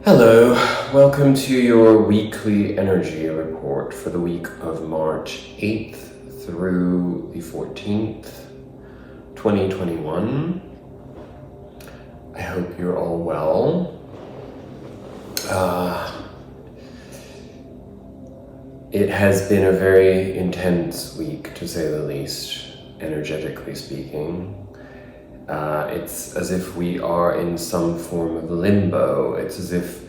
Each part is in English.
Hello, welcome to your weekly energy report for the week of March 8th through the 14th, 2021. I hope you're all well. It has been a very intense week, to say the least, energetically speaking. It's as if we are in some form of limbo. It's as if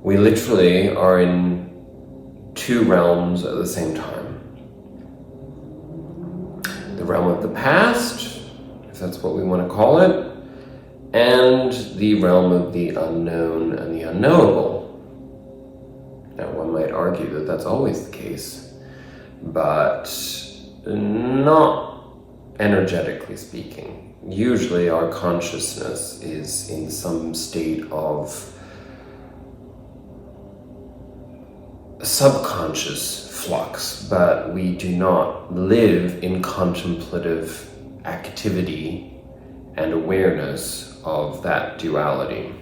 we literally are in two realms at the same time. The realm of the past, if that's what we want to call it, and the realm of the unknown and the unknowable. Now, one might argue that that's always the case, but not energetically speaking. Usually our consciousness is in some state of subconscious flux, but we do not live in contemplative activity and awareness of that duality,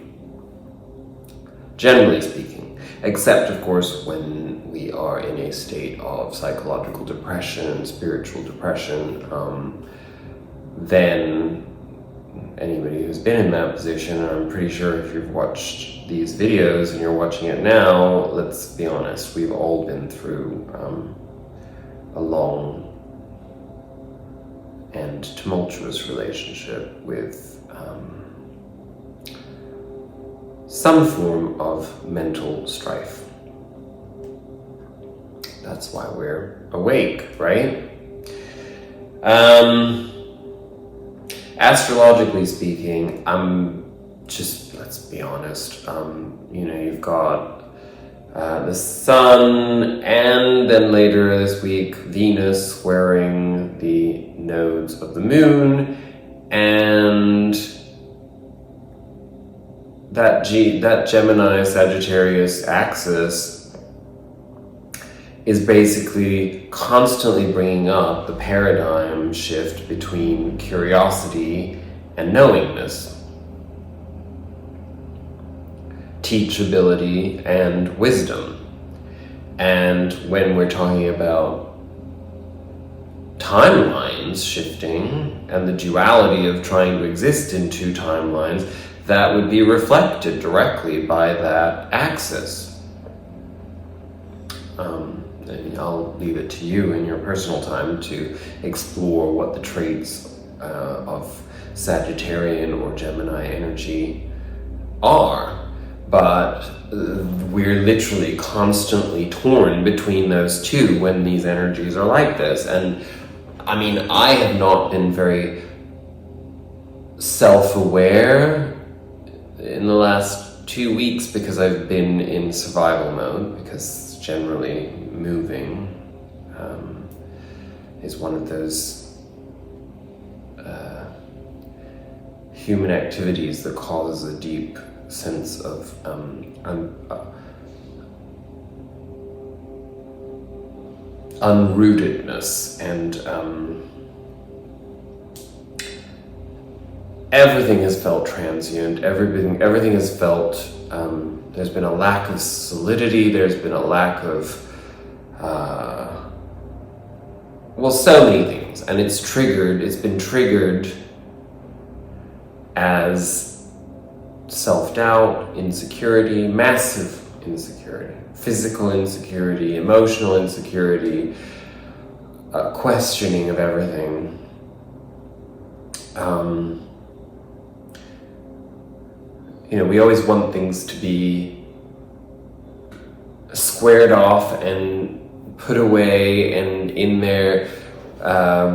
generally speaking, except of course when we are in a state of psychological depression, spiritual depression. Then anybody who's been in that position, and I'm pretty sure if you've watched these videos and you're watching it now, let's be honest, we've all been through a long and tumultuous relationship with some form of mental strife. That's why we're awake, right? Astrologically speaking, let's be honest, you've got the sun, and then later this week, Venus squaring the nodes of the moon, and that Gemini-Sagittarius axis is basically constantly bringing up the paradigm shift between curiosity and knowingness, teachability and wisdom. And when we're talking about timelines shifting and the duality of trying to exist in two timelines, that would be reflected directly by that axis. And I'll leave it to you in your personal time to explore what the traits of Sagittarian or Gemini energy are. But we're literally constantly torn between those two when these energies are like this. And I mean, I have not been very self-aware in the last 2 weeks because I've been in survival mode, because generally moving is one of those human activities that causes a deep sense of unrootedness, and everything has felt transient. Everything has felt there's been a lack of solidity, there's been a lack of so many things, and it's been triggered as self-doubt, insecurity, massive insecurity, physical insecurity, emotional insecurity, questioning of everything. We always want things to be squared off and put away and in their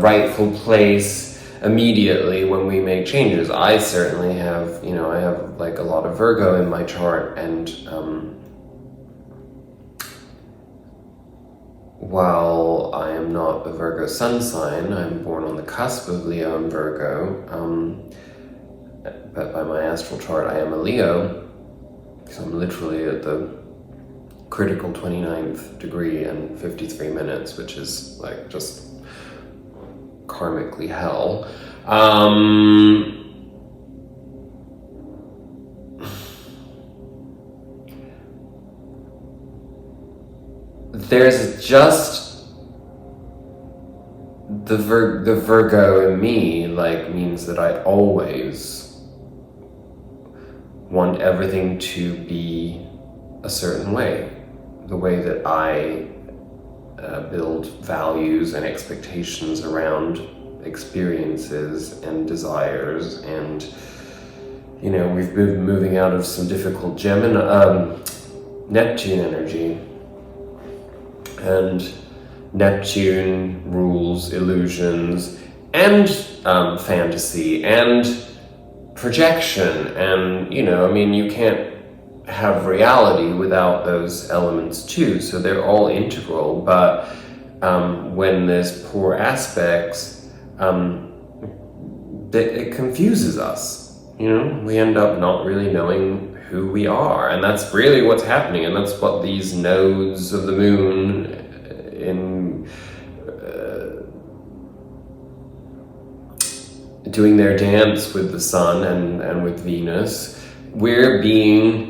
rightful place immediately when we make changes. I certainly have, I have like a lot of Virgo in my chart, and while I am not a Virgo sun sign, I'm born on the cusp of Leo and Virgo, but by my astral chart I am a Leo, so I'm literally at the critical 29th degree and 53 minutes, which is like just karmically hell. there's just the Virgo in me, like, means that I always want everything to be a certain way. The way that I build values and expectations around experiences and desires, and we've been moving out of some difficult Neptune energy, and Neptune rules illusions and fantasy and projection, and you can't have reality without those elements too, so they're all integral. But when there's poor aspects, it confuses us. We end up not really knowing who we are, and that's really what's happening, and that's what these nodes of the moon in doing their dance with the sun and with Venus. We're being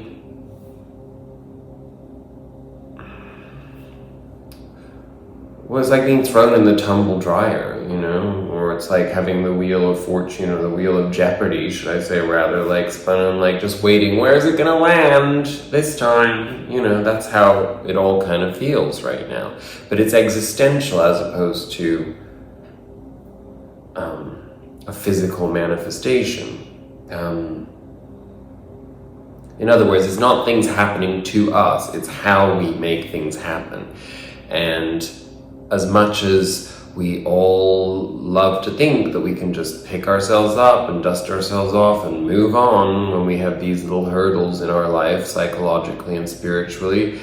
it's like being thrown in the tumble dryer, or it's like having the wheel of fortune, or the wheel of jeopardy, should I say, rather, like spun on, like just waiting, where's it gonna land this time? That's how it all kind of feels right now. But it's existential as opposed to a physical manifestation. In other words, it's not things happening to us, it's how we make things happen. And as much as we all love to think that we can just pick ourselves up and dust ourselves off and move on when we have these little hurdles in our life, psychologically and spiritually,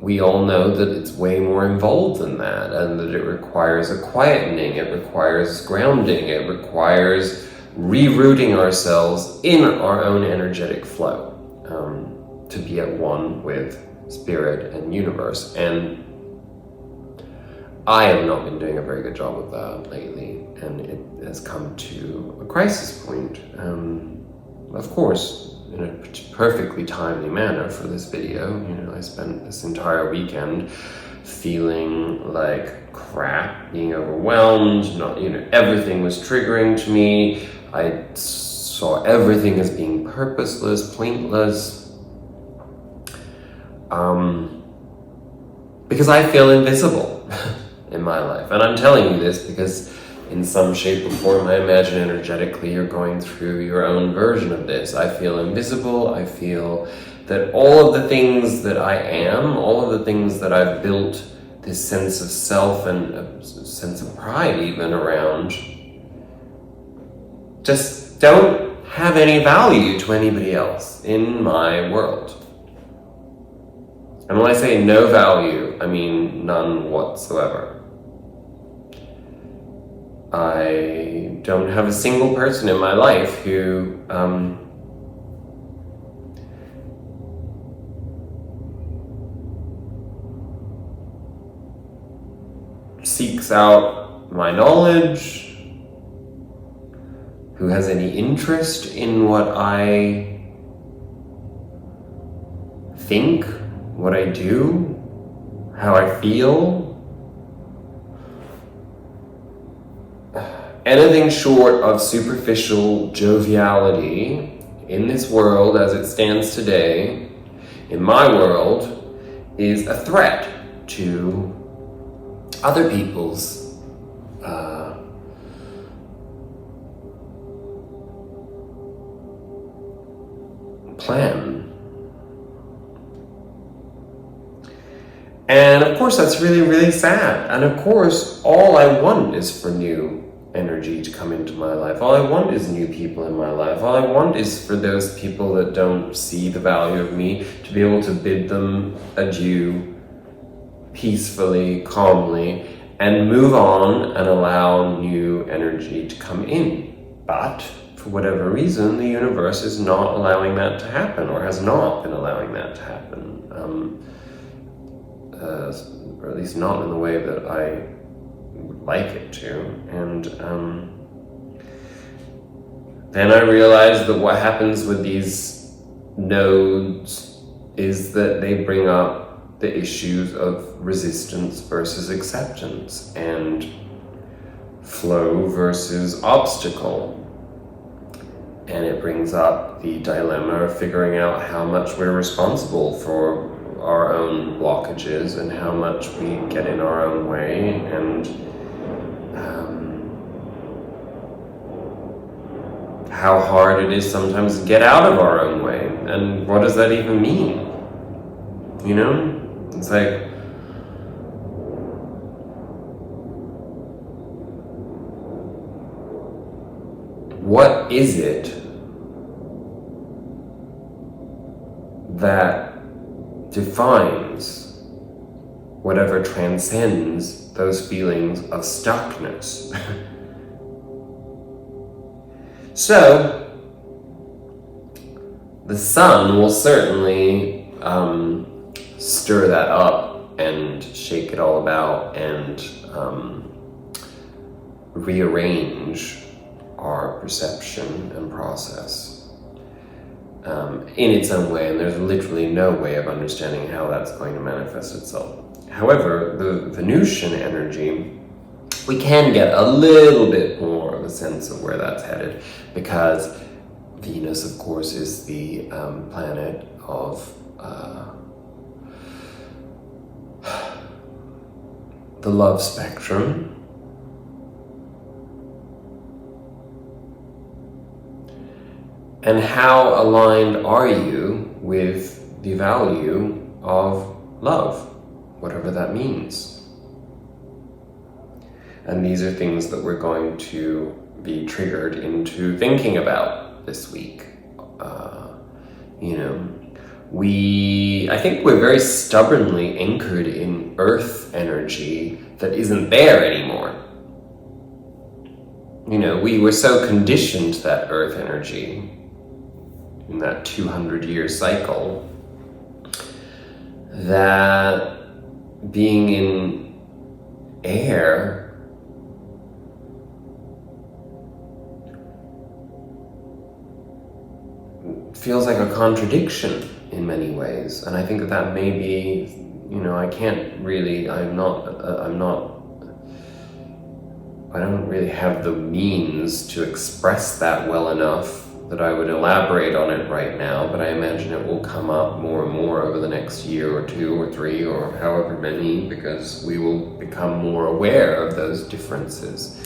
we all know that it's way more involved than that, and that it requires a quietening, it requires grounding, it requires rerouting ourselves in our own energetic flow, to be at one with spirit and universe. And I have not been doing a very good job of that lately, and it has come to a crisis point. Of course, in a perfectly timely manner for this video. I spent this entire weekend feeling like crap, being overwhelmed, everything was triggering to me. I saw everything as being purposeless, pointless, because I feel invisible in my life. And I'm telling you this because in some shape or form, I imagine energetically you're going through your own version of this. I feel invisible. I feel that all of the things that I am, all of the things that I've built this sense of self and a sense of pride even around, just don't have any value to anybody else in my world. And when I say no value, I mean none whatsoever. I don't have a single person in my life who seeks out my knowledge, who has any interest in what I think, what I do, how I feel. Anything short of superficial joviality in this world as it stands today, in my world, is a threat to other people's plan. And of course that's really, really sad. And of course all I want is for new energy to come into my life. All I want is new people in my life. All I want is for those people that don't see the value of me to be able to bid them adieu peacefully, calmly, and move on and allow new energy to come in. But for whatever reason, the universe is not allowing that to happen, or has not been allowing that to happen. Or at least not in the way that I would like it to. And then I realized that what happens with these nodes is that they bring up the issues of resistance versus acceptance and flow versus obstacle. And it brings up the dilemma of figuring out how much we're responsible for our own blockages and how much we get in our own way, and how hard it is sometimes to get out of our own way. And what does that even mean? You know? It's like, what is it that defines whatever transcends those feelings of stuckness? So, the sun will certainly stir that up and shake it all about and rearrange our perception and process in its own way, and there's literally no way of understanding how that's going to manifest itself. However, the Venusian energy, we can get a little bit more of a sense of where that's headed, because Venus, of course, is the planet of the love spectrum. And how aligned are you with the value of love, whatever that means? And these are things that we're going to be triggered into thinking about this week. I think we're very stubbornly anchored in earth energy that isn't there anymore. We were so conditioned to that earth energy in that 200-year cycle that being in air feels like a contradiction in many ways. And I think that may be, I don't really have the means to express that well enough that I would elaborate on it right now, but I imagine it will come up more and more over the next year or 2 or 3 or however many, because we will become more aware of those differences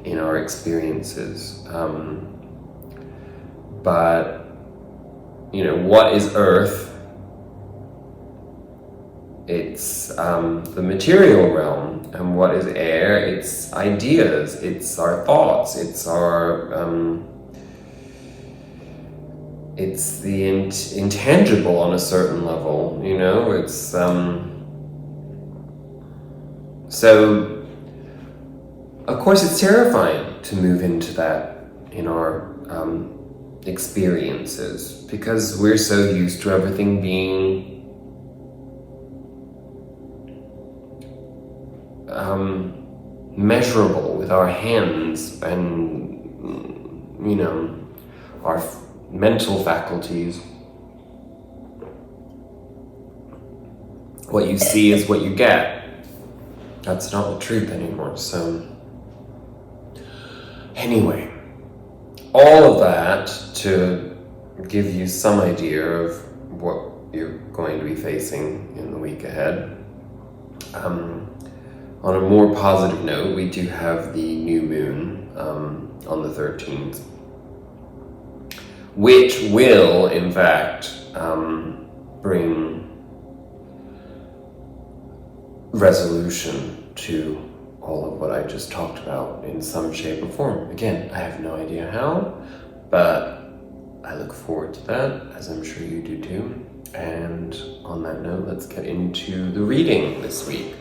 in our experiences. But, what is Earth? It's the material realm. And what is air? It's ideas, it's our thoughts, it's our... it's the intangible on a certain level, it's, so, of course it's terrifying to move into that in our experiences, because we're so used to everything being measurable with our hands and, our mental faculties. What you see is what you get. That's not the truth anymore. So anyway, all of that to give you some idea of what you're going to be facing in the week ahead. On a more positive note, we do have the new moon on the 13th, which will, in fact, bring resolution to all of what I just talked about in some shape or form. Again, I have no idea how, but I look forward to that, as I'm sure you do too. And on that note, let's get into the reading this week.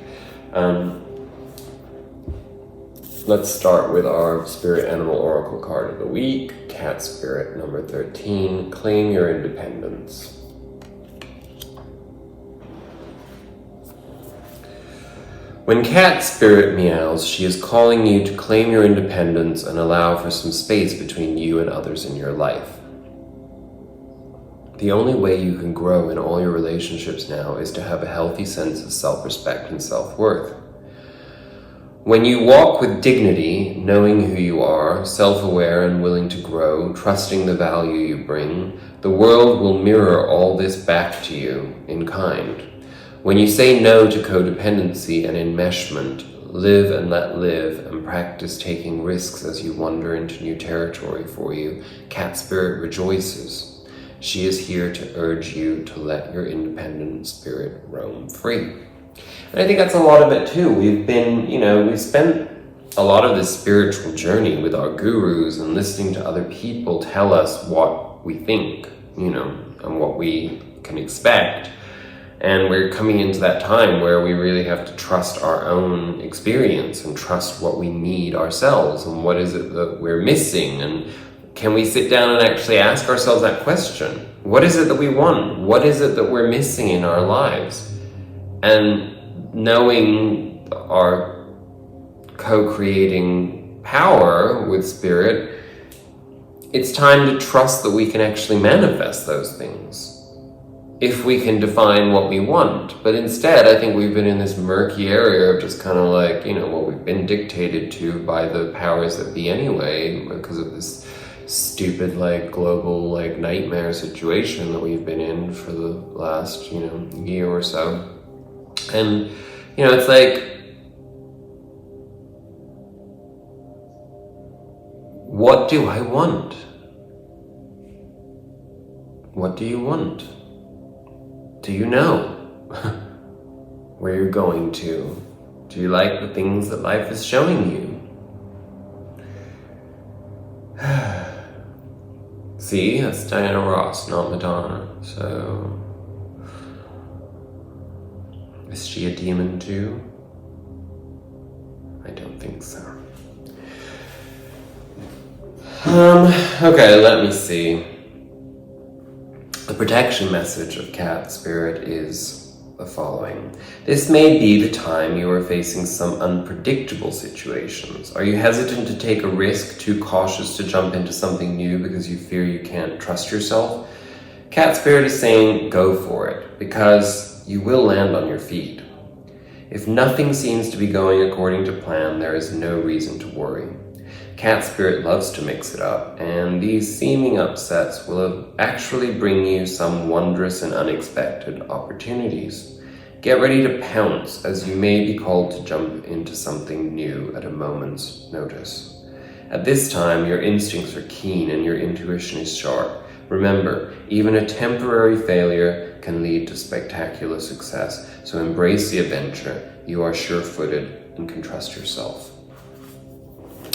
Let's start with our Spirit Animal Oracle card of the week, Cat Spirit number 13, Claim Your Independence. When Cat Spirit meows, she is calling you to claim your independence and allow for some space between you and others in your life. The The only way you can grow in all your relationships now is to have a healthy sense of self-respect and self-worth. When you walk with dignity, knowing who you are, self-aware and willing to grow, trusting the value you bring, the world will mirror all this back to you in kind. When you say no to codependency and enmeshment, live and let live, and practice taking risks as you wander into new territory for you, Cat Spirit rejoices. She is here to urge you to let your independent spirit roam free. And I think that's a lot of it too. We've spent a lot of this spiritual journey with our gurus and listening to other people tell us what we think, and what we can expect. And we're coming into that time where we really have to trust our own experience and trust what we need ourselves and what is it that we're missing. And can we sit down and actually ask ourselves that question? What is it that we want? What is it that we're missing in our lives? And knowing our co-creating power with spirit, it's time to trust that we can actually manifest those things if we can define what we want. But instead, I think we've been in this murky area of just kind of like, we've been dictated to by the powers that be anyway, because of this stupid, global, nightmare situation that we've been in for the last, year or so. And, it's what do I want? What do you want? Do you know where you're going to? Do you like the things that life is showing you? See, that's Diana Ross, not Madonna. So, is she a demon too? I don't think so. Okay, let me see. The protection message of Cat Spirit is the following. This may be the time you are facing some unpredictable situations. Are you hesitant to take a risk, too cautious to jump into something new because you fear you can't trust yourself? Cat Spirit is saying go for it, because you will land on your feet. If nothing seems to be going according to plan, there is no reason to worry. Cat Spirit loves to mix it up, and these seeming upsets will actually bring you some wondrous and unexpected opportunities. Get ready to pounce, as you may be called to jump into something new at a moment's notice. At this time, your instincts are keen and your intuition is sharp. Remember, even a temporary failure can lead to spectacular success, so embrace the adventure. You are sure-footed and can trust yourself.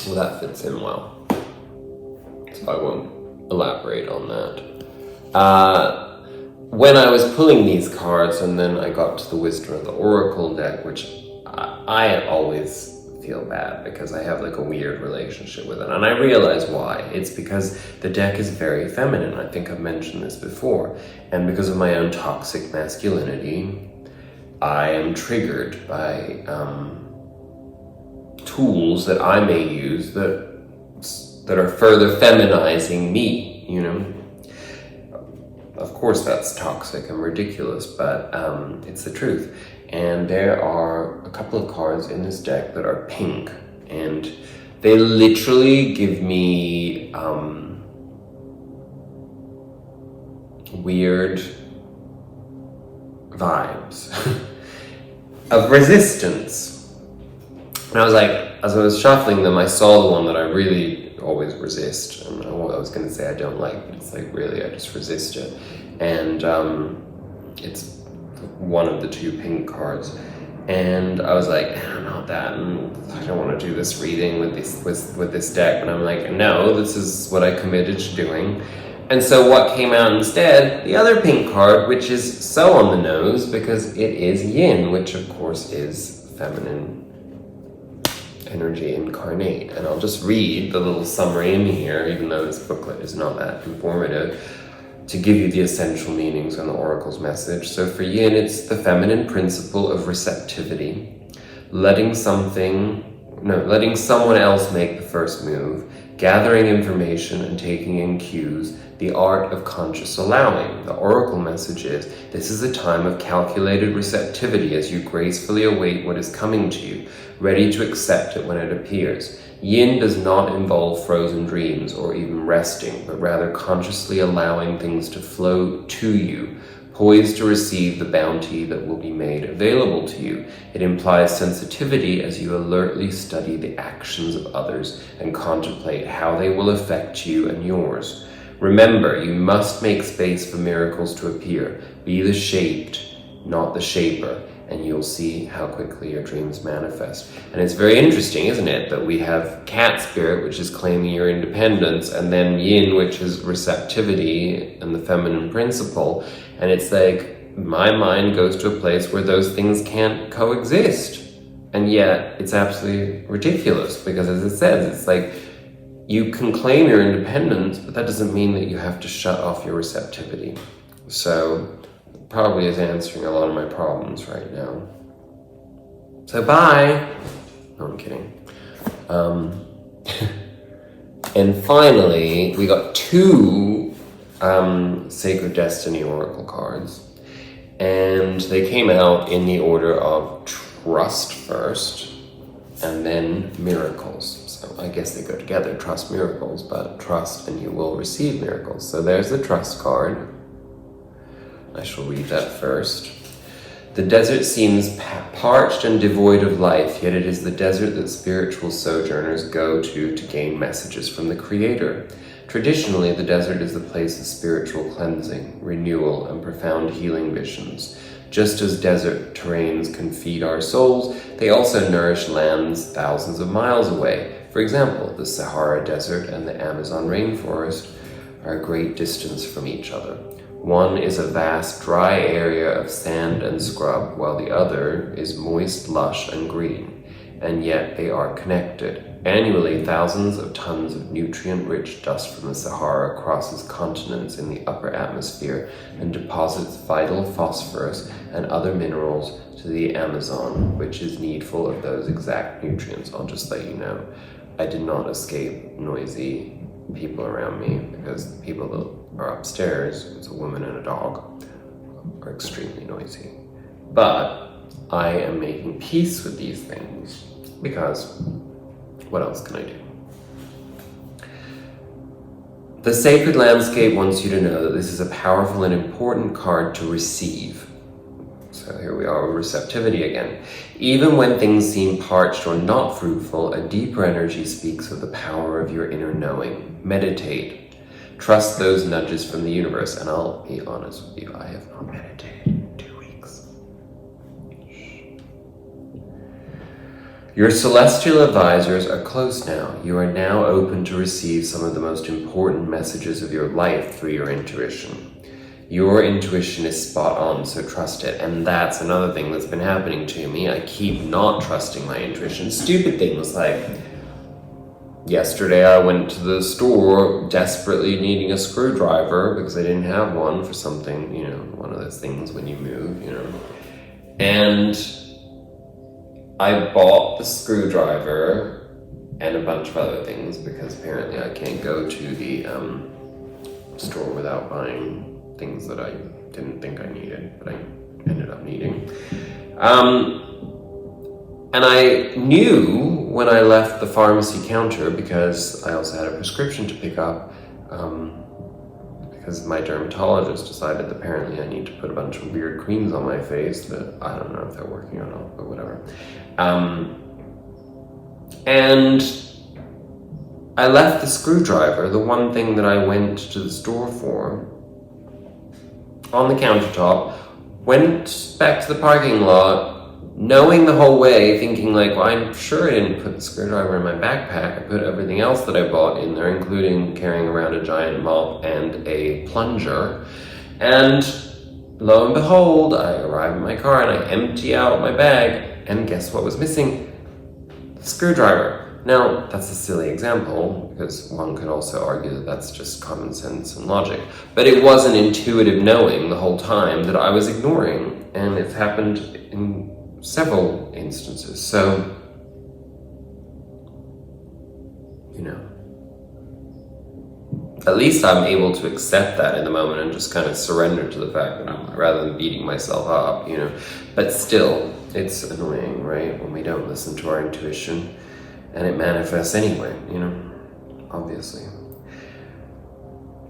Well, that fits in well, so I won't elaborate on that. When I was pulling these cards and then I got to the Wisdom of the Oracle deck, which I always feel bad because I have a weird relationship with it, and I realize why. It's because the deck is very feminine. I think I've mentioned this before, and because of my own toxic masculinity, I am triggered by tools that I may use that are further feminizing me, Of course that's toxic and ridiculous, but it's the truth. And there are a couple of cards in this deck that are pink, and they literally give me weird vibes of resistance. And I was as I was shuffling them, I saw the one that I really always resist. And I was going to say I don't like, but it's really, I just resist it. And it's one of the two pink cards. And I was not that. And I don't want to do this reading with this deck. But I'm no, this is what I committed to doing. And so what came out instead, the other pink card, which is so on the nose because it is yin, which of course is feminine energy incarnate. And I'll just read the little summary in here, even though this booklet is not that informative, to give you the essential meanings on the Oracle's message. So for yin, it's the feminine principle of receptivity, letting someone else make the first move, gathering information and taking in cues, the art of conscious allowing. The oracle message is, this is a time of calculated receptivity as you gracefully await what is coming to you, ready to accept it when it appears. Yin does not involve frozen dreams or even resting, but rather consciously allowing things to flow to you, poised to receive the bounty that will be made available to you. It implies sensitivity as you alertly study the actions of others and contemplate how they will affect you and yours. Remember, you must make space for miracles to appear. Be the shaped, not the shaper, and you'll see how quickly your dreams manifest. And it's very interesting, isn't it, that we have cat spirit, which is claiming your independence, and then yin, which is receptivity and the feminine principle. And it's like, my mind goes to a place where those things can't coexist. And yet, it's absolutely ridiculous, because as it says, it's like, you can claim your independence, but that doesn't mean that you have to shut off your receptivity. So, probably is answering a lot of my problems right now. So bye! No, I'm kidding. And finally, we got 2 Sacred Destiny Oracle cards. And they came out in the order of Trust first, and then Miracles. So I guess they go together, Trust, Miracles, but trust and you will receive miracles. So there's the Trust card. I shall read that first. The desert seems parched and devoid of life, yet it is the desert that spiritual sojourners go to gain messages from the Creator. Traditionally, the desert is the place of spiritual cleansing, renewal, and profound healing visions. Just as desert terrains can feed our souls, they also nourish lands thousands of miles away. For example, the Sahara Desert and the Amazon rainforest are a great distance from each other. One is a vast, dry area of sand and scrub, while the other is moist, lush, and green. And yet they are connected. Annually, thousands of tons of nutrient-rich dust from the Sahara crosses continents in the upper atmosphere and deposits vital phosphorus and other minerals to the Amazon, which is needful of those exact nutrients. I'll just let you know, I did not escape noisy people around me, because the people that are upstairs, it's a woman and a dog, are extremely noisy. But I am making peace with these things, because what else can I do? The Sacred Landscape wants you to know that this is a powerful and important card to receive. So here we are with receptivity again. Even when things seem parched or not fruitful, a deeper energy speaks of the power of your inner knowing. Meditate. Trust those nudges from the universe. And I'll be honest with you, I have not meditated in 2 weeks. Your celestial advisors are close now. You are now open to receive some of the most important messages of your life through your intuition. Your intuition is spot on, so trust it. And that's another thing that's been happening to me. I keep not trusting my intuition. Stupid things like, yesterday I went to the store desperately needing a screwdriver because I didn't have one for something, one of those things when you move, And I bought the screwdriver and a bunch of other things because apparently I can't go to the store without buying things that I didn't think I needed, but I ended up needing. And I knew when I left the pharmacy counter, because I also had a prescription to pick up, because my dermatologist decided that apparently I need to put a bunch of weird creams on my face that I don't know if they're working or not, but whatever. And I left the screwdriver, the one thing that I went to the store for, on the countertop, went back to the parking lot, knowing the whole way, thinking like, well, I'm sure I didn't put the screwdriver in my backpack. I put everything else that I bought in there, including carrying around a giant mop and a plunger. And lo and behold, I arrive in my car and I empty out my bag, and guess what was missing? The screwdriver. Now, that's a silly example, because one could also argue that that's just common sense and logic. But it was an intuitive knowing the whole time that I was ignoring, and it's happened in several instances. So, At least I'm able to accept that in the moment and just kind of surrender to the fact that rather than beating myself up, you know. But still, it's annoying, right? When we don't listen to our intuition and it manifests anyway, you know, obviously.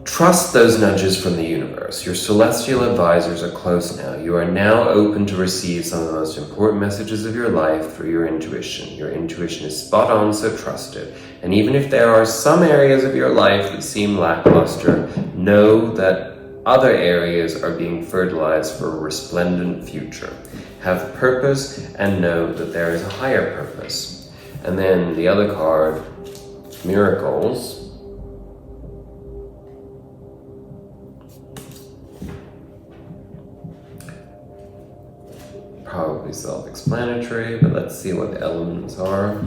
Trust those nudges from the universe. Your celestial advisors are close now. You are now open to receive some of the most important messages of your life through your intuition. Your intuition is spot on, so trust it. And even if there are some areas of your life that seem lackluster, know that other areas are being fertilized for a resplendent future. Have purpose and know that there is a higher purpose. And then the other card, miracles. Probably self-explanatory, but let's see what the elements are.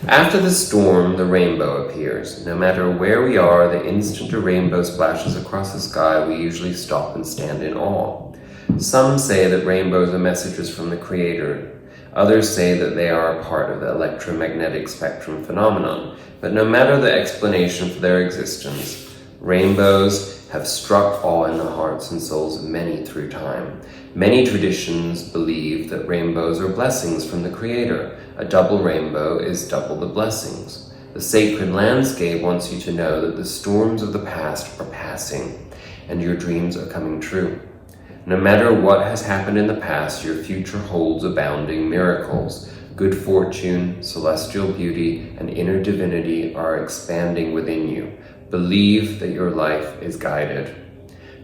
After the storm, the rainbow appears. No matter where we are, the instant a rainbow splashes across the sky, we usually stop and stand in awe. Some say that rainbows are messages from the Creator. Others say that they are a part of the electromagnetic spectrum phenomenon. But no matter the explanation for their existence, rainbows have struck awe in the hearts and souls of many through time. Many traditions believe that rainbows are blessings from the Creator. A double rainbow is double the blessings. The sacred landscape wants you to know that the storms of the past are passing and your dreams are coming true. No matter what has happened in the past, your future holds abounding miracles. Good fortune, celestial beauty, and inner divinity are expanding within you. Believe that your life is guided.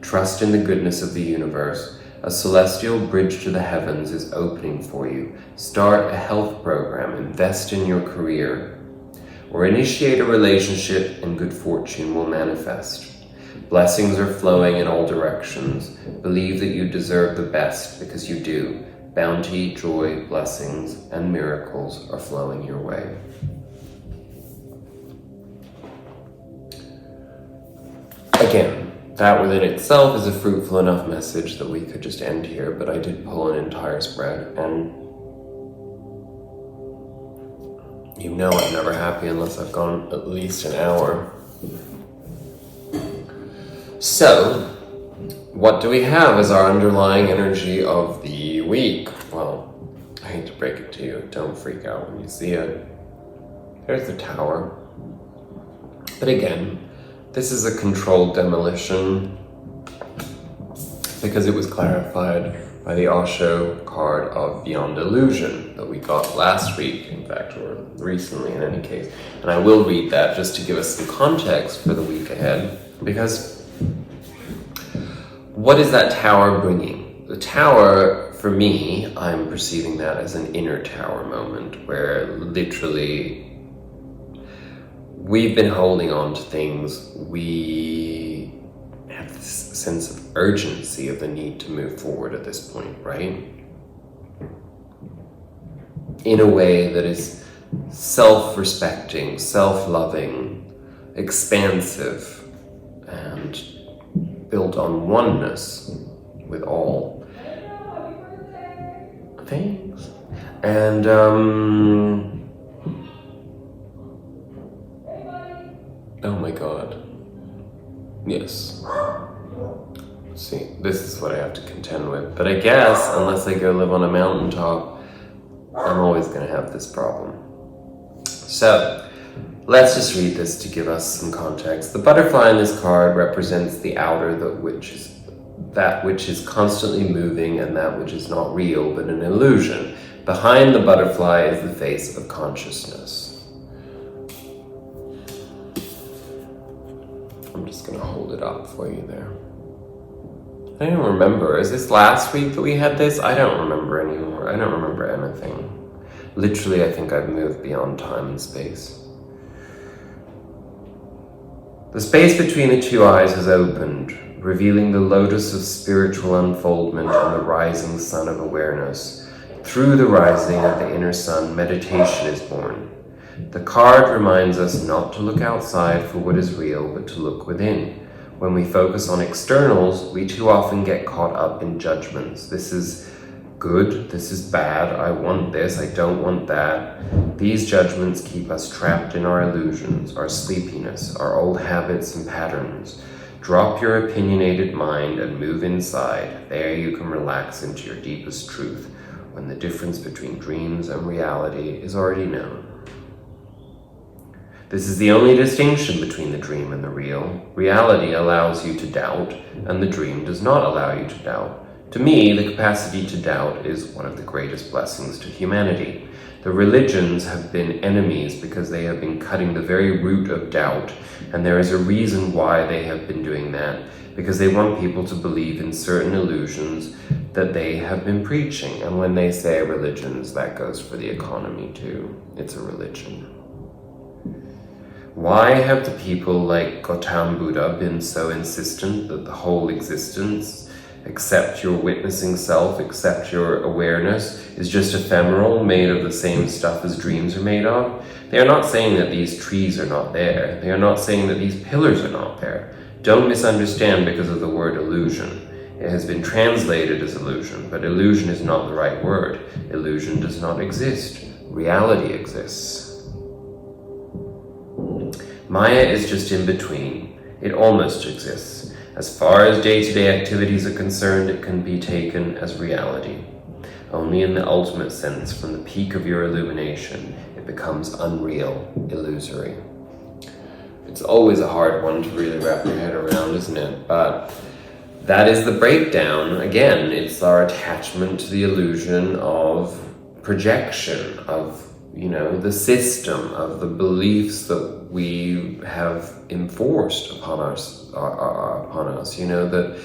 Trust in the goodness of the universe. A celestial bridge to the heavens is opening for you. Start a health program, invest in your career, or initiate a relationship and good fortune will manifest. Blessings are flowing in all directions. Believe that you deserve the best because you do. Bounty, joy, blessings, and miracles are flowing your way. Again, that within itself is a fruitful enough message that we could just end here, but I did pull an entire spread, and you know I'm never happy unless I've gone at least an hour. So, what do we have as our underlying energy of the week? Well, I hate to break it to you, don't freak out when you see it. There's the Tower. But again, this is a controlled demolition because it was clarified by the Osho card of Beyond Illusion that we got last week, in fact, or recently in any case. And I will read that just to give us some context for the week ahead, because what is that tower bringing? The tower, for me, I'm perceiving that as an inner tower moment where literally we've been holding on to things. We have this sense of urgency of the need to move forward at this point, right? In a way that is self-respecting, self-loving, expansive, and built on oneness with all. Thanks. And, oh my God. Yes. See, this is what I have to contend with. But I guess, unless I go live on a mountaintop, I'm always going to have this problem. So, let's just read this to give us some context. The butterfly in this card represents the outer, that which is constantly moving and that which is not real, but an illusion. Behind the butterfly is the face of consciousness. I'm just going to hold it up for you there. I don't remember. Is this last week that we had this? I don't remember anymore. I don't remember anything. Literally, I think I've moved beyond time and space. The space between the two eyes has opened, revealing the lotus of spiritual unfoldment and the rising sun of awareness. Through the rising of the inner sun, meditation is born. The card reminds us not to look outside for what is real, but to look within. When we focus on externals, we too often get caught up in judgments. This is good, this is bad, I want this, I don't want that. These judgments keep us trapped in our illusions, our sleepiness, our old habits and patterns. Drop your opinionated mind and move inside. There you can relax into your deepest truth, when the difference between dreams and reality is already known. This is the only distinction between the dream and the real. Reality allows you to doubt, and the dream does not allow you to doubt. To me, the capacity to doubt is one of the greatest blessings to humanity. The religions have been enemies because they have been cutting the very root of doubt, and there is a reason why they have been doing that, because they want people to believe in certain illusions that they have been preaching. And when they say religions, that goes for the economy too. It's a religion. Why have the people like Gautam Buddha been so insistent that the whole existence, except your witnessing self, except your awareness, is just ephemeral, made of the same stuff as dreams are made of? They are not saying that these trees are not there. They are not saying that these pillars are not there. Don't misunderstand because of the word illusion. It has been translated as illusion, but illusion is not the right word. Illusion does not exist. Reality exists. Maya is just in between. It almost exists. As far as day-to-day activities are concerned, it can be taken as reality. Only in the ultimate sense, from the peak of your illumination, it becomes unreal, illusory. It's always a hard one to really wrap your head around, isn't it? But that is the breakdown. Again, it's our attachment to the illusion of projection, of the system, of the beliefs that we have enforced upon us, that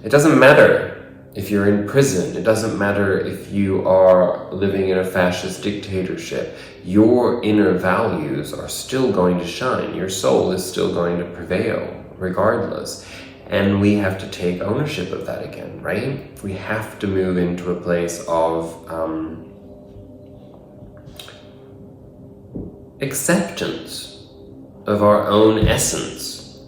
it doesn't matter if you're in prison, it doesn't matter if you are living in a fascist dictatorship, your inner values are still going to shine, your soul is still going to prevail, regardless. And we have to take ownership of that again, right? We have to move into a place of acceptance of our own essence.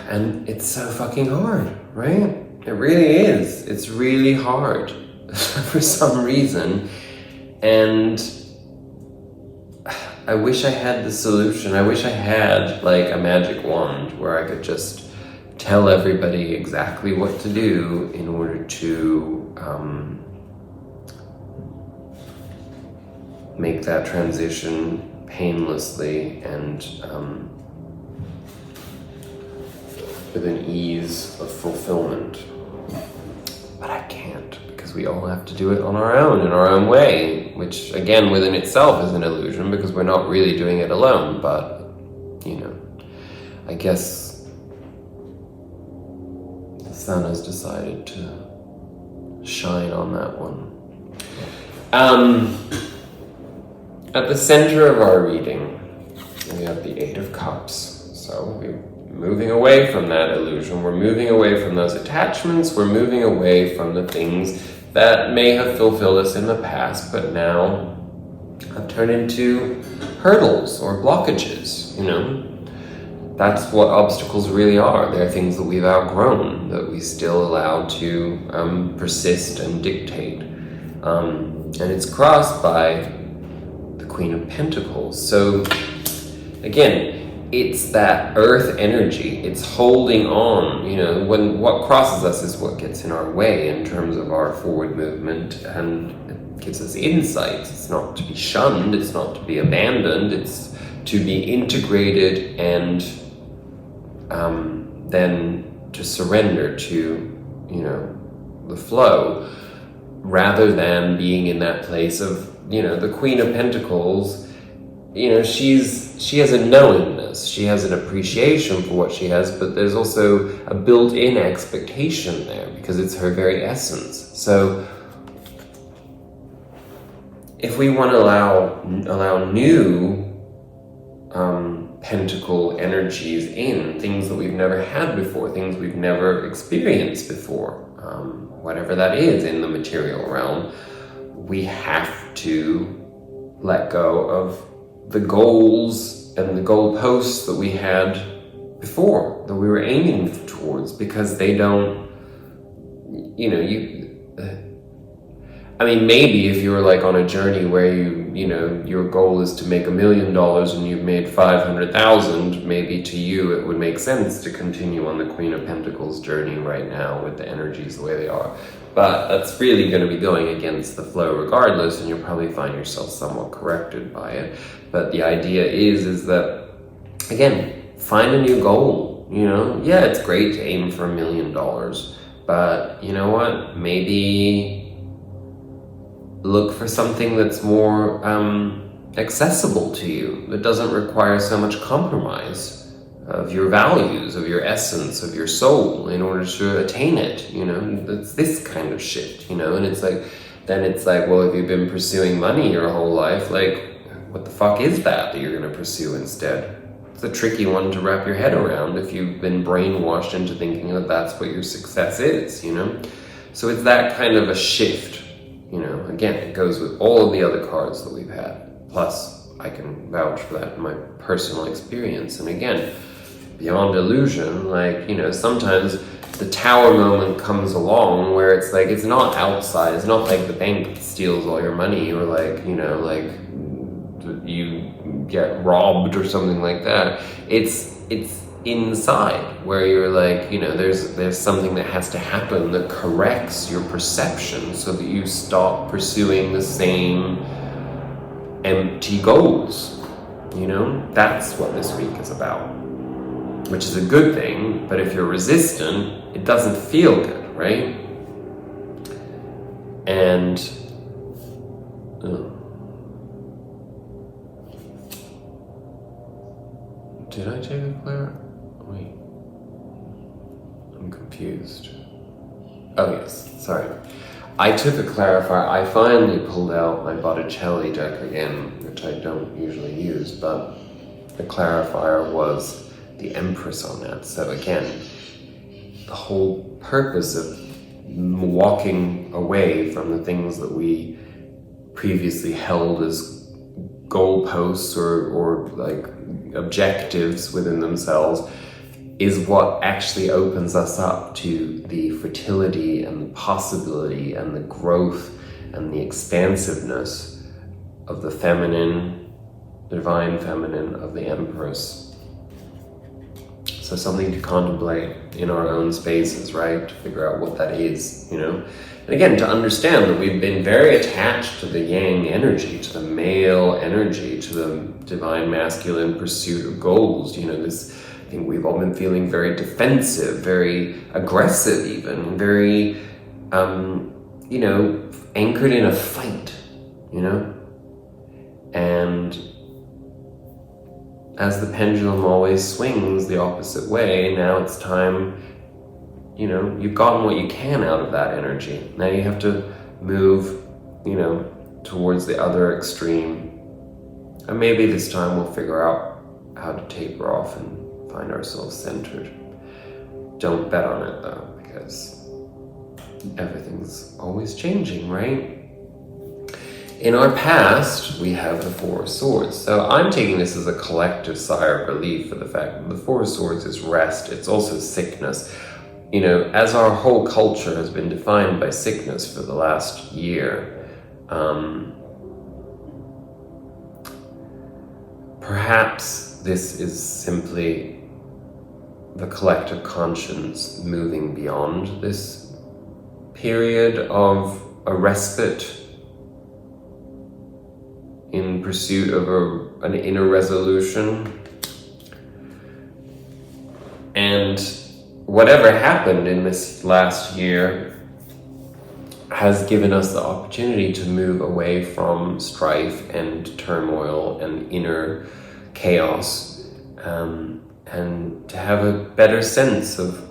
And it's so fucking hard, right? It really is. It's really hard for some reason. And I wish I had the solution. I wish I had like a magic wand where I could just tell everybody exactly what to do in order to make that transition painlessly and with an ease of fulfillment. But I can't, because we all have to do it on our own, in our own way, which again within itself is an illusion because we're not really doing it alone. But I guess the sun has decided to shine on that one. At the center of our reading, we have the Eight of Cups. So we're moving away from that illusion. We're moving away from those attachments. We're moving away from the things that may have fulfilled us in the past, but now have turned into hurdles or blockages, That's what obstacles really are. They're things that we've outgrown, that we still allow to persist and dictate. And it's crossed by the Queen of Pentacles. So, again, it's that earth energy. It's holding on, when what crosses us is what gets in our way in terms of our forward movement, and it gives us insights. It's not to be shunned, it's not to be abandoned, it's to be integrated and then to surrender to, the flow, rather than being in that place of, the Queen of Pentacles, she has a knowingness, she has an appreciation for what she has, but there's also a built-in expectation there because it's her very essence. So if we want to allow new pentacle energies in, things that we've never had before, things we've never experienced before, whatever that is in the material realm, we have to let go of the goals and the goalposts that we had before, that we were aiming towards, because they don't, maybe if you were like on a journey where your goal is to make $1 million and you've made 500,000, maybe to you it would make sense to continue on the Queen of Pentacles journey right now with the energies the way they are. But that's really going to be going against the flow regardless, and you'll probably find yourself somewhat corrected by it. But the idea is that, again, find a new goal. Yeah, it's great to aim for $1 million, but you know what? Maybe look for something that's more accessible to you, that doesn't require so much compromise of your values, of your essence, of your soul in order to attain it. It's this kind of shift, and it's like, well, if you've been pursuing money your whole life, like, what the fuck is that you're going to pursue instead? It's a tricky one to wrap your head around if you've been brainwashed into thinking that that's what your success is, So it's that kind of a shift. Again, it goes with all of the other cards that we've had. Plus, I can vouch for that in my personal experience. And again, beyond illusion, sometimes the tower moment comes along where it's like, it's not outside. It's not like the bank steals all your money, or you get robbed or something like that. It's inside, where you're like, there's something that has to happen that corrects your perception so that you stop pursuing the same empty goals. That's what this week is about, which is a good thing. But if you're resistant, it doesn't feel good, right? And did I take a clear? Wait, I'm confused. Oh yes, sorry. I took a clarifier. I finally pulled out my Botticelli deck again, which I don't usually use, but the clarifier was the Empress on that. So again, the whole purpose of walking away from the things that we previously held as goalposts or like objectives within themselves is what actually opens us up to the fertility and the possibility and the growth and the expansiveness of the feminine, divine feminine of the Empress. So something to contemplate in our own spaces, right? To figure out what that is, And again, to understand that we've been very attached to the yang energy, to the male energy, to the divine masculine pursuit of goals. I think we've all been feeling very defensive, very aggressive even, very, anchored in a fight, And as the pendulum always swings the opposite way, now it's time, you've gotten what you can out of that energy. Now you have to move, towards the other extreme. And maybe this time we'll figure out how to taper off and find ourselves centered. Don't bet on it though, because everything's always changing, right? In our past, we have the Four of Swords. So I'm taking this as a collective sigh of relief for the fact that the Four of Swords is rest. It's also sickness. As our whole culture has been defined by sickness for the last year, perhaps this is simply the collective conscience moving beyond this period of a respite in pursuit of an inner resolution. And whatever happened in this last year has given us the opportunity to move away from strife and turmoil and inner chaos, and to have a better sense of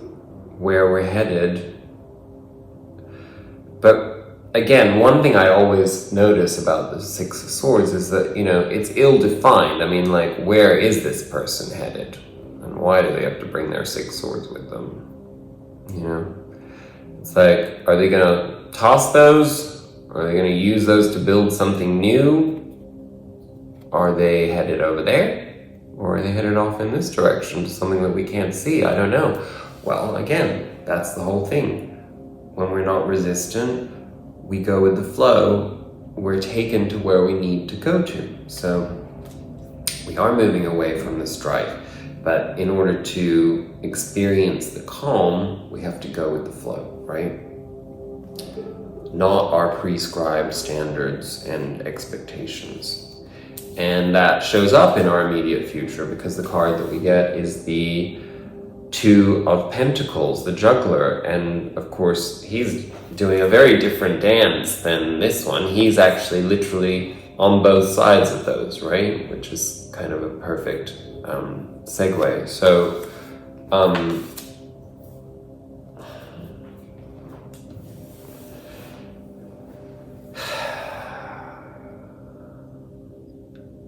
where we're headed. But again, one thing I always notice about the Six of Swords is that, it's ill-defined. Where is this person headed? And why do they have to bring their 6 swords with them? It's like, are they gonna toss those? Are they gonna use those to build something new? Are they headed over there? Or are they headed off in this direction to something that we can't see? I don't know. Well, again, that's the whole thing. When we're not resistant, we go with the flow. We're taken to where we need to go to. So we are moving away from the strife. But in order to experience the calm, we have to go with the flow, right? Not our prescribed standards and expectations. And that shows up in our immediate future because the card that we get is the Two of Pentacles, the juggler. And of course, he's doing a very different dance than this one. He's actually literally on both sides of those, right? Which is kind of a perfect segue. So,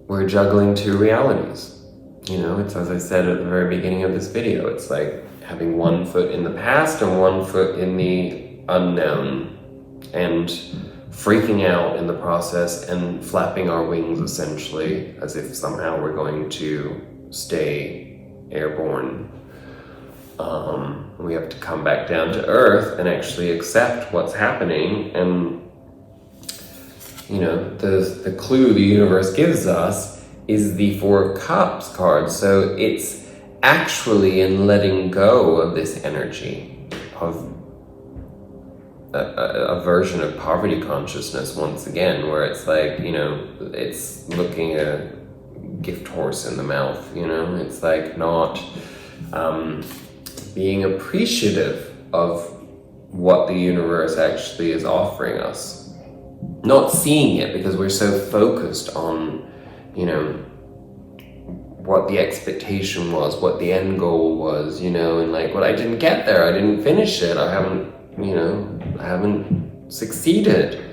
we're juggling two realities. You know, it's as I said at the very beginning of this video, it's like having one foot in the past and one foot in the unknown, and freaking out in the process and flapping our wings essentially as if somehow we're going to stay airborne. We have to come back down to earth and actually accept what's happening. And you know, the clue the universe gives us is the Four of Cups card. So it's actually in letting go of this energy of a version of poverty consciousness once again, where it's like, you know, it's looking a gift horse in the mouth, you know, it's like not being appreciative of what the universe actually is offering us. Not seeing it because we're so focused on, you know, what the expectation was, what the end goal was, you know, and like, well, I didn't get there, I didn't finish it, I haven't succeeded,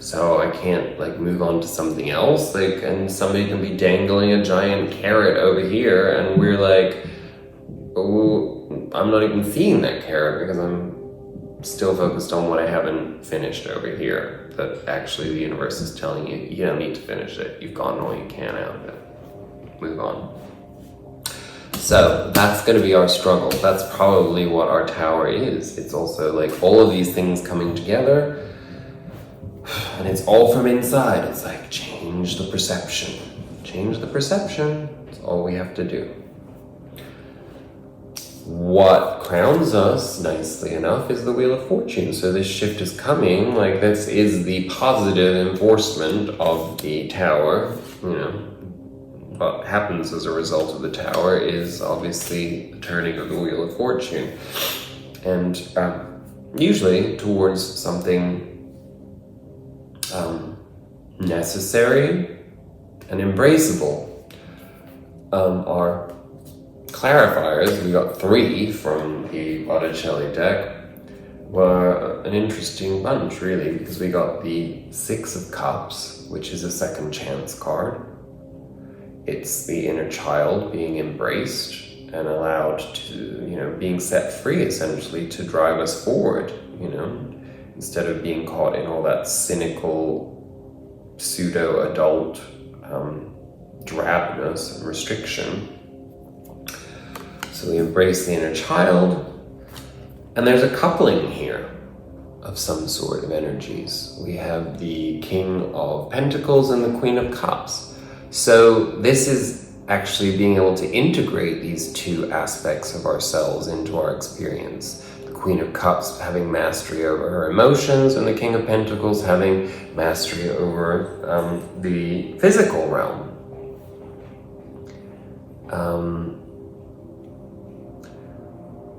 so I can't like move on to something else. Like, and somebody can be dangling a giant carrot over here and we're like, oh, I'm not even seeing that carrot because I'm still focused on what I haven't finished over here, that actually the universe is telling you, you don't need to finish it, you've gotten all you can out of it, move on. So that's going to be our struggle. That's probably what our tower is. It's also like all of these things coming together, and it's all from inside. It's like, change the perception. Change the perception. That's all we have to do. What crowns us, nicely enough, is the Wheel of Fortune. So this shift is coming. Like, this is the positive enforcement of the tower, you know. What happens as a result of the tower is obviously the turning of the Wheel of Fortune, and usually towards something necessary and embraceable. Our Clarifiers, we got 3 from the Botticelli deck, were an interesting bunch really, because we got the 6 of Cups, which is a second chance card. It's the inner child being embraced and allowed to, you know, being set free essentially to drive us forward, you know, instead of being caught in all that cynical, pseudo-adult drabness and restriction. So we embrace the inner child, and there's a coupling here of some sort of energies. We have the King of Pentacles and the Queen of Cups. So this is actually being able to integrate these two aspects of ourselves into our experience. The Queen of Cups having mastery over her emotions, and the King of Pentacles having mastery over the physical realm.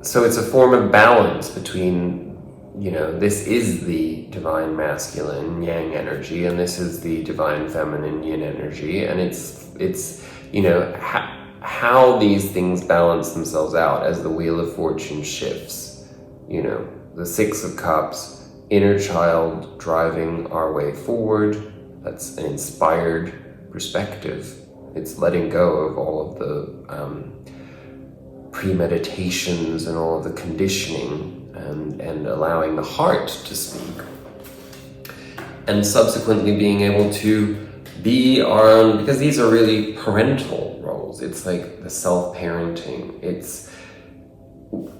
So it's a form of balance between, you know, this is the divine masculine yang energy, and this is the divine feminine yin energy, and it's you know, how these things balance themselves out as the Wheel of Fortune shifts. You know, the 6 of Cups, inner child driving our way forward. That's an inspired perspective. It's letting go of all of the premeditations and all of the conditioning, and allowing the heart to speak, and subsequently being able to Because these are really parental roles. It's like the self-parenting. It's,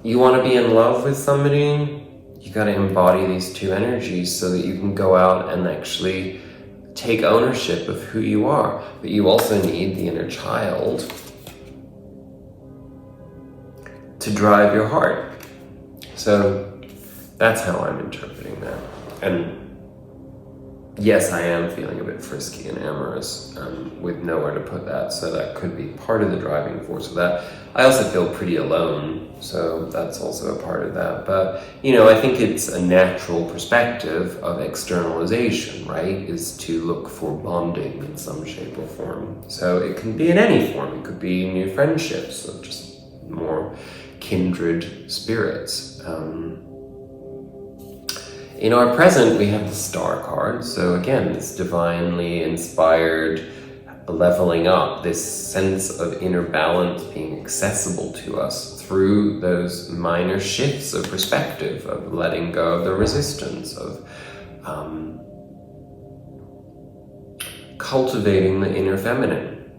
you want to be in love with somebody, you got to embody these two energies so that you can go out and actually take ownership of who you are. But you also need the inner child to drive your heart. So that's how I'm interpreting that. And yes, I am feeling a bit frisky and amorous, with nowhere to put that, so that could be part of the driving force of that. I also feel pretty alone, so that's also a part of that. But, I think it's a natural perspective of externalization, right? Is to look for bonding in some shape or form. So it can be in any form. It could be new friendships, or just more kindred spirits. In our present, we have the Star card. So again, this divinely inspired leveling up, this sense of inner balance being accessible to us through those minor shifts of perspective, of letting go of the resistance, of cultivating the inner feminine.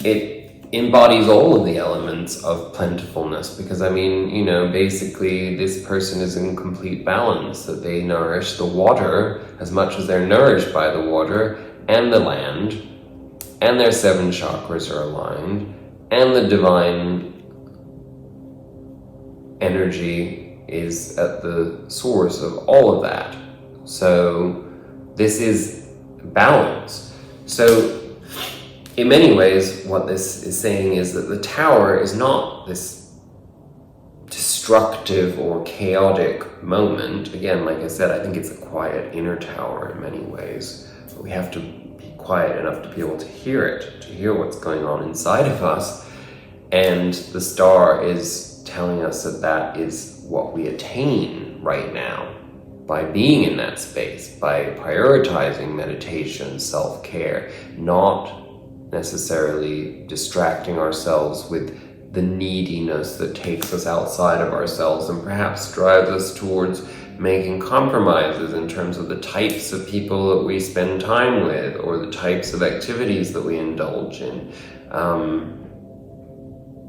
It embodies all of the elements of plentifulness, because basically this person is in complete balance, that they nourish the water as much as they're nourished by the water, and the land, and their 7 chakras are aligned, and the divine energy is at the source of all of that. So this is balance. So in many ways, what this is saying is that the tower is not this destructive or chaotic moment. Again, like I said, I think it's a quiet inner tower in many ways. But we have to be quiet enough to be able to hear it, to hear what's going on inside of us. And the star is telling us that that is what we attain right now by being in that space, by prioritizing meditation, self-care, not necessarily distracting ourselves with the neediness that takes us outside of ourselves and perhaps drives us towards making compromises in terms of the types of people that we spend time with, or the types of activities that we indulge in,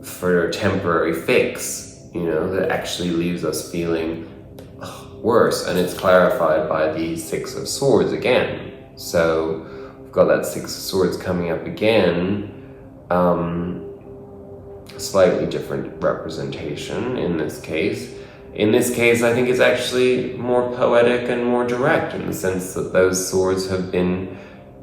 for a temporary fix, that actually leaves us feeling worse. And it's clarified by the 6 of Swords again. So got that 6 of Swords coming up again, a slightly different representation in this case. In this case, I think it's actually more poetic and more direct, in the sense that those swords have been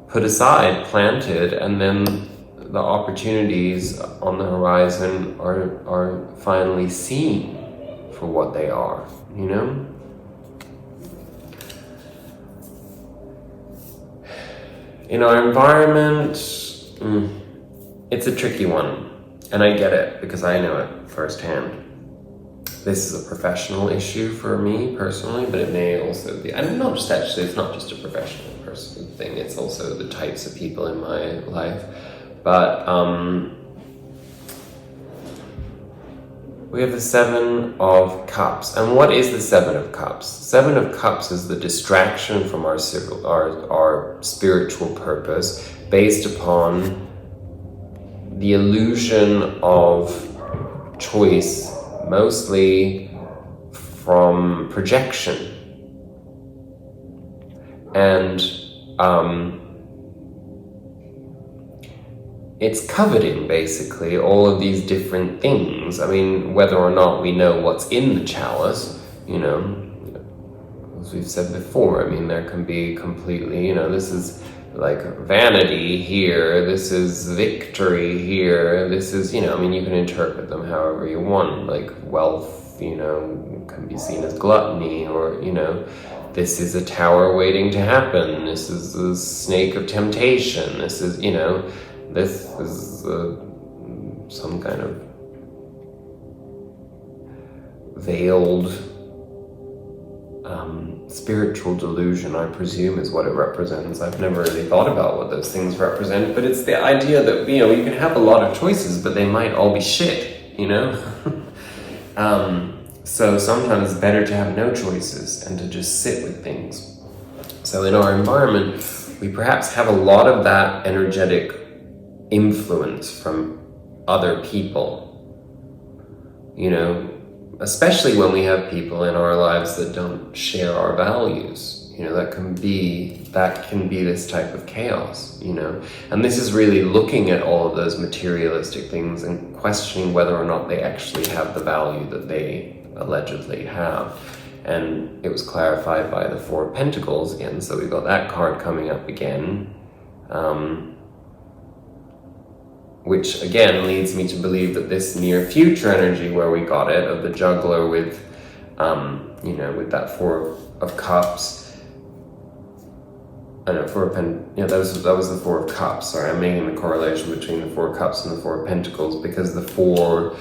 put aside, planted, and then the opportunities on the horizon are finally seen for what they are, In our environment, it's a tricky one, and I get it because I know it firsthand. This is a professional issue for me personally, but it may also be, and not just actually, it's not just a professional person thing, it's also the types of people in my life. But we have the 7 of Cups. And what is the 7 of Cups? 7 of Cups is the distraction from our spiritual purpose, based upon the illusion of choice, mostly from projection. And it's coveting, basically, all of these different things. Whether or not we know what's in the chalice, as we've said before, there can be completely, this is like vanity here, this is victory here, this is, you can interpret them however you want, like wealth, can be seen as gluttony, or, this is a tower waiting to happen, this is the snake of temptation, this is, this is some kind of veiled spiritual delusion, I presume, is what it represents. I've never really thought about what those things represent, but it's the idea that, you can have a lot of choices, but they might all be shit, So sometimes it's better to have no choices and to just sit with things. So in our environment, we perhaps have a lot of that energetic influence from other people. You know, especially when we have people in our lives that don't share our values. You know, that can be this type of chaos, you know. And this is really looking at all of those materialistic things and questioning whether or not they actually have the value that they allegedly have. And it was clarified by the Four of Pentacles again, so we've got that card coming up again. Which again leads me to believe that this near future energy where we got it, of the juggler with, you know, with that Four of Cups. I know, that was the Four of Cups. Sorry, I'm making the correlation between the Four of Cups and the Four of Pentacles because the fours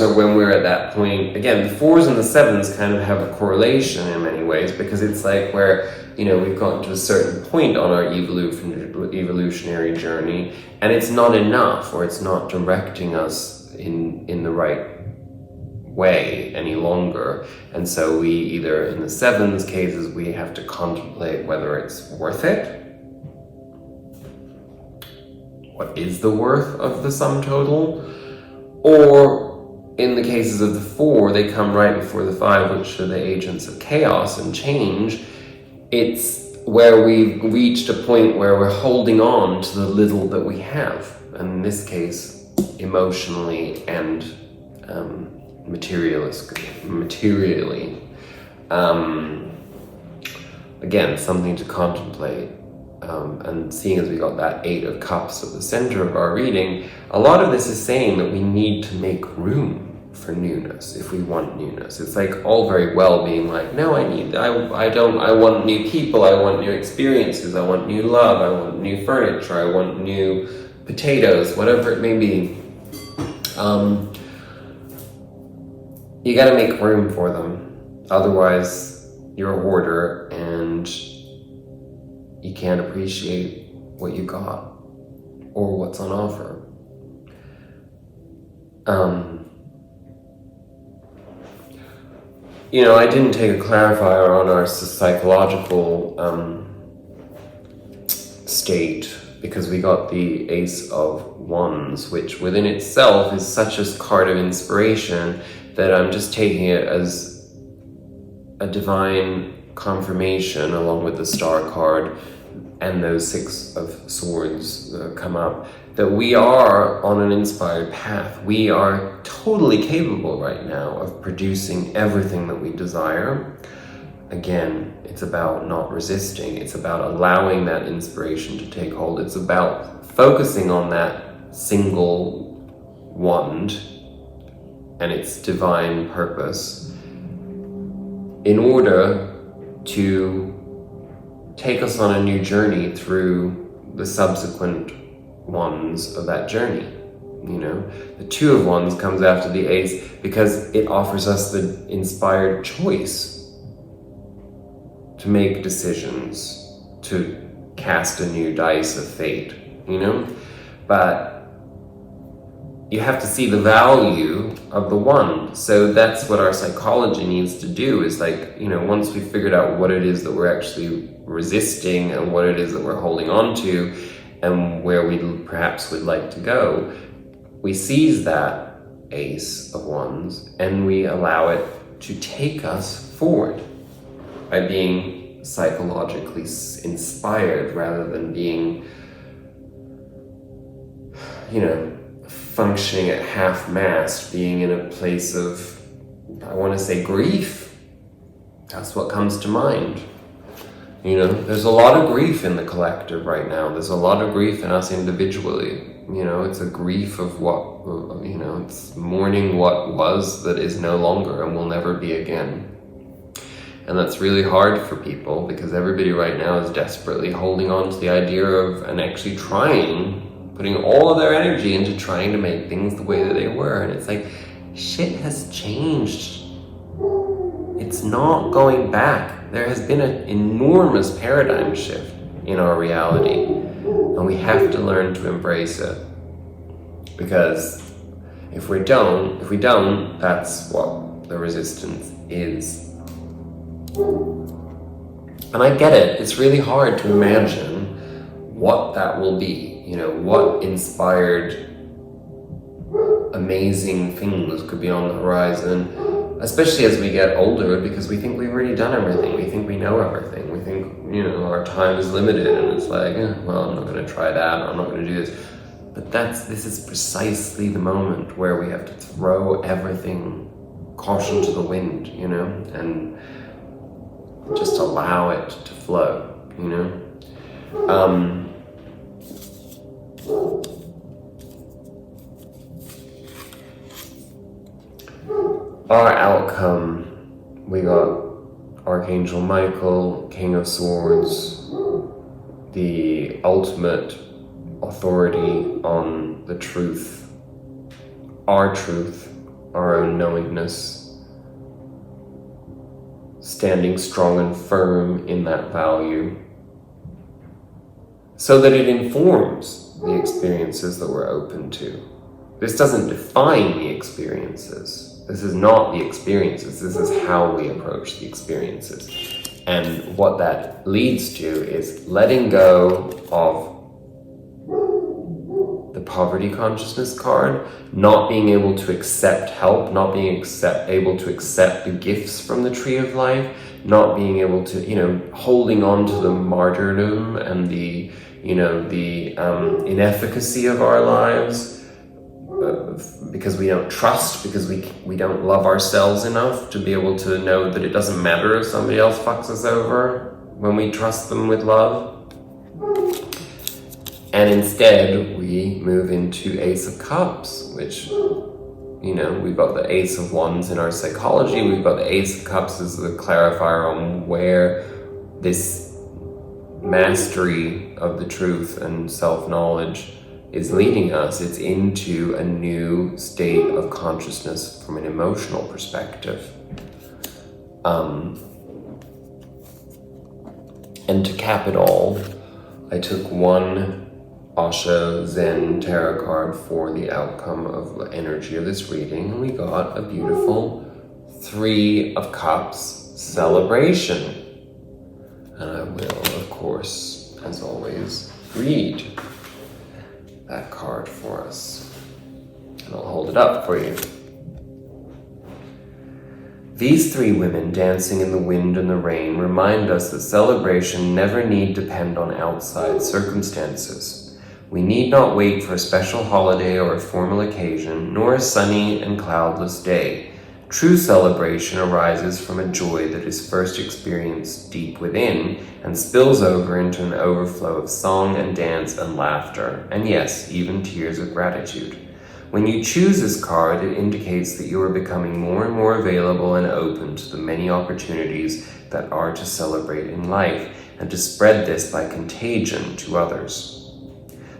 are when we're at that point. Again, the fours and the sevens kind of have a correlation in many ways because it's like where, you know, we've gotten to a certain point on our evolutionary journey and it's not enough, or it's not directing us in the right way any longer. And so we either, in the sevens cases, we have to contemplate whether it's worth it. What is the worth of the sum total? Or in the cases of the four, they come right before the five, which are the agents of chaos and change. It's where we've reached a point where we're holding on to the little that we have. And in this case, emotionally and materially. Again, something to contemplate. And seeing as we got that Eight of Cups at the center of our reading, a lot of this is saying that we need to make room for newness if we want newness. It's like all very well being like, no, I want new people, I want new experiences, I want new love, I want new furniture, I want new potatoes, whatever it may be. You gotta make room for them. Otherwise, you're a hoarder and you can't appreciate what you got or what's on offer. You know, I didn't take a clarifier on our psychological state because we got the Ace of Wands, which within itself is such a card of inspiration that I'm just taking it as a divine confirmation along with the Star card and those Six of Swords that come up, that we are on an inspired path. We are totally capable right now of producing everything that we desire. Again, it's about not resisting. It's about allowing that inspiration to take hold. It's about focusing on that single wand and its divine purpose in order to take us on a new journey through the subsequent wands of that journey. You know, the Two of Wands comes after the Ace because it offers us the inspired choice to make decisions, to cast a new dice of fate, you know? But you have to see the value of the wand. So that's what our psychology needs to do, is like, you know, once we've figured out what it is that we're actually resisting and what it is that we're holding on to and where we perhaps would like to go, we seize that Ace of Wands and we allow it to take us forward by being psychologically inspired rather than being, you know, functioning at half-mast, being in a place of, I want to say, grief. That's what comes to mind. You know, there's a lot of grief in the collective right now. There's a lot of grief in us individually. You know, it's a grief of what, you know, it's mourning what was that is no longer and will never be again. And that's really hard for people because everybody right now is desperately holding on to the idea of, and actually putting all of their energy into trying to make things the way that they were. And it's like, shit has changed. It's not going back. There has been an enormous paradigm shift in our reality, and we have to learn to embrace it. Because if we don't, that's what the resistance is. And I get it. It's really hard to imagine what that will be. You know, what inspired amazing things could be on the horizon, especially as we get older, because we think we've already done everything. We think we know everything. We think, you know, our time is limited, and it's like, well, I'm not going to try that, or I'm not going to do this. But this is precisely the moment where we have to throw everything, caution to the wind, you know, and just allow it to flow, you know. Our outcome, we got Archangel Michael, King of Swords, the ultimate authority on the truth, our own knowingness, standing strong and firm in that value, so that it informs the experiences that we're open to. This doesn't define the experiences. This is not the experiences. This is how we approach the experiences. And what that leads to is letting go of the poverty consciousness card, not being able to accept help, not being able to accept the gifts from the tree of life, not being able to, you know, holding on to the martyrdom and the, you know, the inefficacy of our lives, because we don't trust, because we don't love ourselves enough to be able to know that it doesn't matter if somebody else fucks us over when we trust them with love. And instead we move into Ace of Cups, which, you know, we've got the Ace of Wands in our psychology, we've got the Ace of Cups as the clarifier on where this mastery of the truth and self-knowledge is leading us. It's into a new state of consciousness from an emotional perspective. And to cap it all, I took one Osho Zen tarot card for the outcome of the energy of this reading, and we got a beautiful Three of Cups celebration. And I will, of course, as always, read that card for us. And I'll hold it up for you. These three women dancing in the wind and the rain remind us that celebration never need depend on outside circumstances. We need not wait for a special holiday or a formal occasion, nor a sunny and cloudless day. True celebration arises from a joy that is first experienced deep within and spills over into an overflow of song and dance and laughter, and yes, even tears of gratitude. When you choose this card, it indicates that you are becoming more and more available and open to the many opportunities that are to celebrate in life, and to spread this by contagion to others.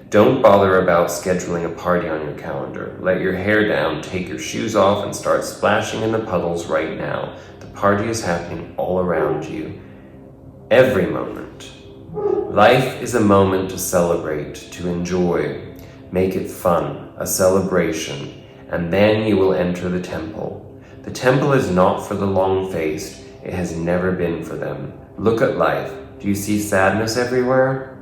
Don't bother about scheduling a party on your calendar. Let your hair down, take your shoes off, and start splashing in the puddles right now. The party is happening all around you. Every moment. Life is a moment to celebrate, to enjoy. Make it fun, a celebration, and then you will enter the temple. The temple is not for the long-faced. It has never been for them. Look at life. Do you see sadness everywhere?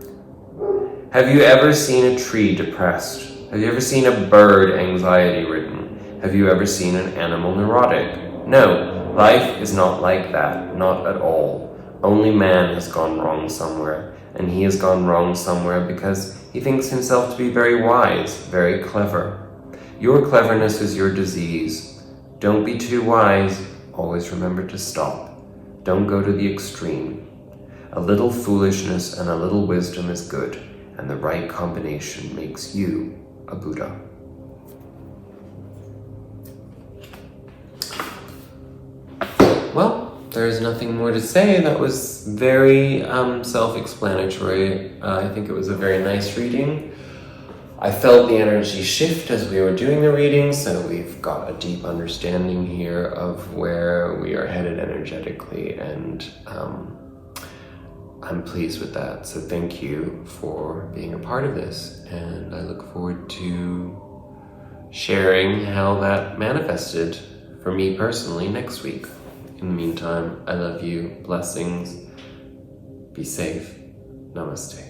Have you ever seen a tree depressed? Have you ever seen a bird anxiety-ridden? Have you ever seen an animal neurotic? No, life is not like that, not at all. Only man has gone wrong somewhere, and he has gone wrong somewhere because he thinks himself to be very wise, very clever. Your cleverness is your disease. Don't be too wise. Always remember to stop. Don't go to the extreme. A little foolishness and a little wisdom is good, and the right combination makes you a Buddha. Well, there's nothing more to say. That was very self-explanatory. I think it was a very nice reading. I felt the energy shift as we were doing the reading, so we've got a deep understanding here of where we are headed energetically, and I'm pleased with that. So thank you for being a part of this, and I look forward to sharing how that manifested for me personally next week. In the meantime, I love you, blessings, Be safe. Namaste.